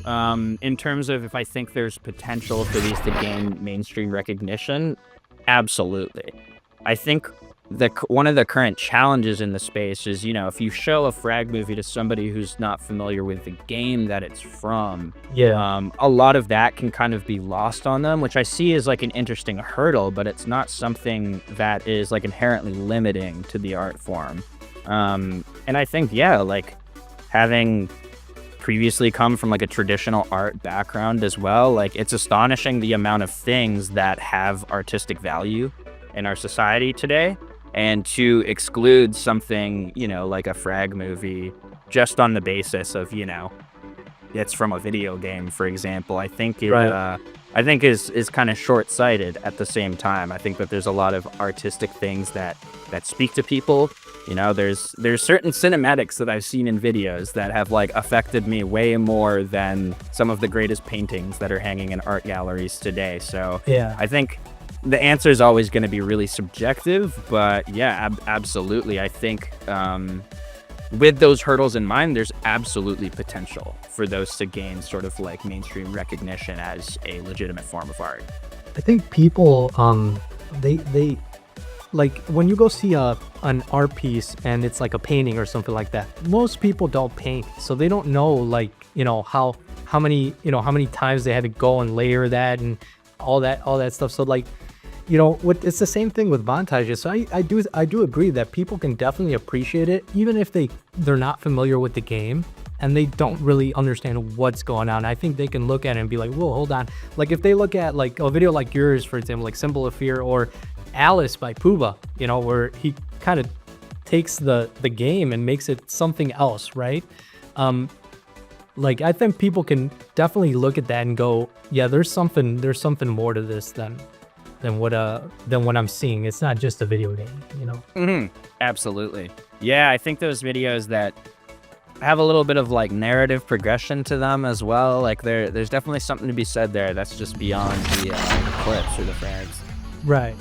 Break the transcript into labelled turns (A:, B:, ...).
A: In terms of if I think there's potential for these to gain mainstream recognition, absolutely. I think one of the current challenges in the space is, you know, if you show a FRAG movie to somebody who's not familiar with the game that it's from, a lot of that can kind of be lost on them, which I see as like an interesting hurdle, but it's not something that is like inherently limiting to the art form. And I think, yeah, like having previously come from like a traditional art background as well, like it's astonishing the amount of things that have artistic value in our society today. And to exclude something, you know, like a FRAG movie just on the basis of, you know, it's from a video game, for example, I think is kind of short-sighted at the same time. I think that there's a lot of artistic things that speak to people. You know, there's certain cinematics that I've seen in videos that have like affected me way more than some of the greatest paintings that are hanging in art galleries today. So
B: Yeah.
A: I think the answer is always going to be really subjective, but yeah, absolutely. I think with those hurdles in mind, there's absolutely potential for those to gain sort of like mainstream recognition as a legitimate form of art.
B: I think people, they like when you go see an art piece and it's like a painting or something like that, most people don't paint, so they don't know, like, you know, how many times they had to go and layer that and all that stuff. So like, you know, it's the same thing with montages. So I do agree that people can definitely appreciate it, even if they're not familiar with the game and they don't really understand what's going on. I think they can look at it and be like, whoa, hold on. Like if they look at like a video like yours, for example, like Symbol of Fear or Alice by Puba, you know, where he kind of takes the game and makes it something else, right? Like I think people can definitely look at that and go, yeah, there's something more to this than what I'm seeing. It's not just a video game, you know?
A: Absolutely. Yeah, I think those videos that have a little bit of like narrative progression to them as well, like there's definitely something to be said there that's just beyond the clips or the frags.
B: Right.